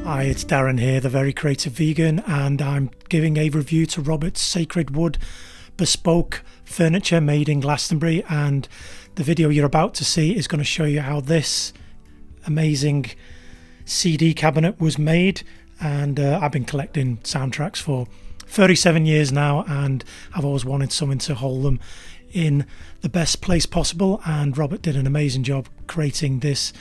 Hi, it's Darren here, the Very Creativegan, and I'm giving a review to Robert's Sacred Wood Bespoke furniture made in Glastonbury, and the video you're about to see is going to show you how this amazing CD cabinet was made. And I've been collecting soundtracks for 37 years now, and I've always wanted something to hold them in the best place possible, and Robert did an amazing job creating this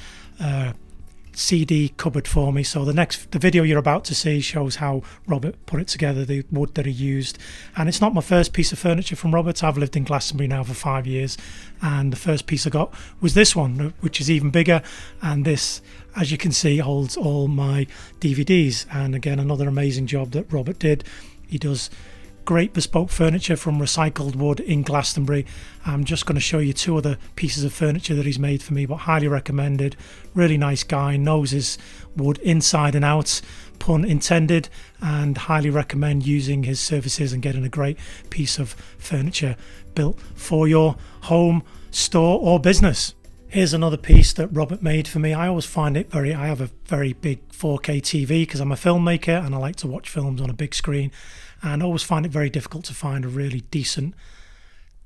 CD cupboard for me. So the video you're about to see shows how Robert put it together, the wood that he used. And it's not my first piece of furniture from Robert. I've lived in Glastonbury now for 5 years, and the first piece I got was this one, which is even bigger, and this, as you can see, holds all my DVDs. And again, another amazing job that Robert did. He does great bespoke furniture from recycled wood in Glastonbury. I'm just going to show you two other pieces of furniture that he's made for me, but highly recommended. Really nice guy, knows his wood inside and out, pun intended, and highly recommend using his services and getting a great piece of furniture built for your home, store or business. Here's another piece that Robert made for me. I always find it I have a very big 4K TV because I'm a filmmaker and I like to watch films on a big screen, and I always find it very difficult to find a really decent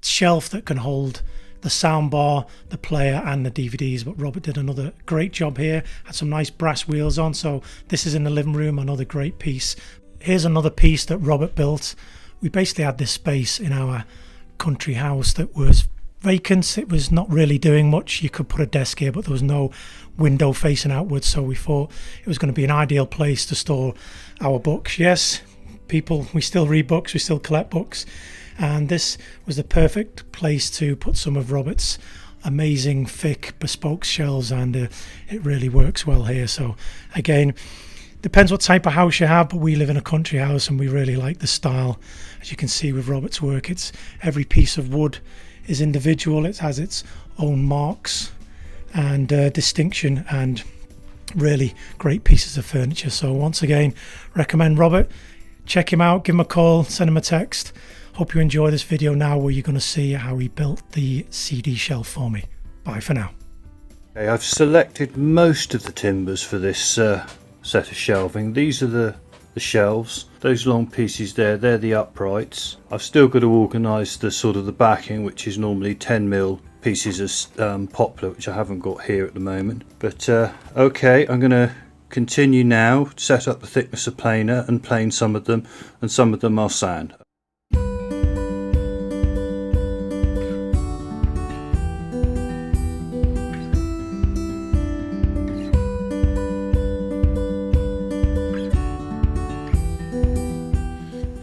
shelf that can hold the soundbar, the player and the DVDs. But Robert did another great job here, had some nice brass wheels on. So this is in the living room, another great piece. Here's another piece that Robert built. We basically had this space in our country house that was vacant. It was not really doing much. You could put a desk here, but there was no window facing outwards, so we thought it was going to be an ideal place to store our books. Yes, people, we still read books, we still collect books, and this was the perfect place to put some of Robert's amazing thick bespoke shelves, and it really works well here. So again, depends what type of house you have, but we live in a country house and we really like the style. As you can see with Robert's work, it's every piece of wood is individual. It has its own marks and distinction, and really great pieces of furniture. So once again, recommend Robert. Check him out, give him a call, send him a text. Hope you enjoy this video now, where you're going to see how he built the CD shelf for me. Bye for now. Okay, I've selected most of the timbers for this set of shelving. These are the shelves. Those long pieces there, they're the uprights. I've still got to organise the sort of the backing, which is normally 10mm pieces of poplar, which I haven't got here at the moment. But okay, I'm going to continue now, set up the thickness of planer and plane some of them, and some of them I'll sand.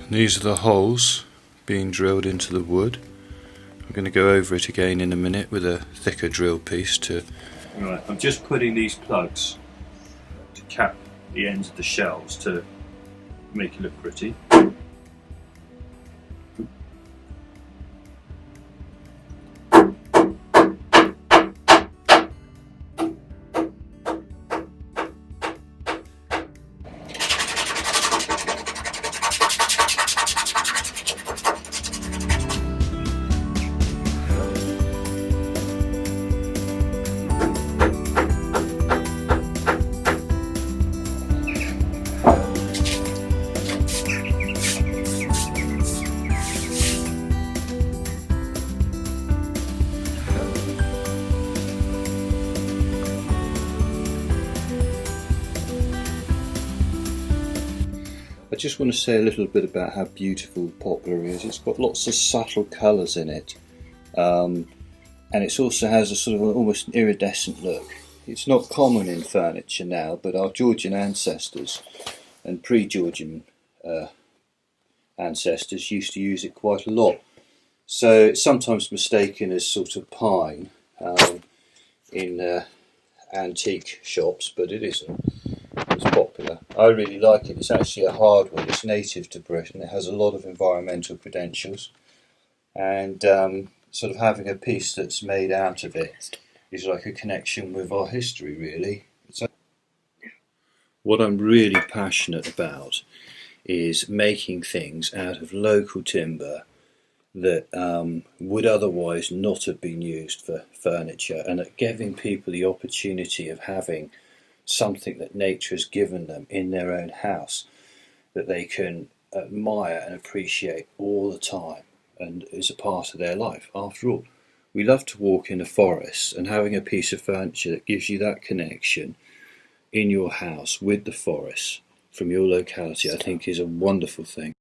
These are the holes being drilled into the wood. I'm going to go over it again in a minute with a thicker drill piece to... Right, I'm just putting these plugs to cap the ends of the shelves to make it look pretty. I just want to say a little bit about how beautiful poplar is. It's got lots of subtle colours in it, and it also has a sort of almost iridescent look. It's not common in furniture now, but our Georgian ancestors and pre-Georgian ancestors used to use it quite a lot. So it's sometimes mistaken as sort of pine in antique shops, but it isn't. It's popular. I really like it. It's actually a hardwood. It's native to Britain. It has a lot of environmental credentials, and sort of having a piece that's made out of it is like a connection with our history, really. What I'm really passionate about is making things out of local timber that would otherwise not have been used for furniture, and at giving people the opportunity of having something that nature has given them in their own house that they can admire and appreciate all the time and is a part of their life. After all, we love to walk in a forest, and having a piece of furniture that gives you that connection in your house with the forest from your locality, I think, is a wonderful thing.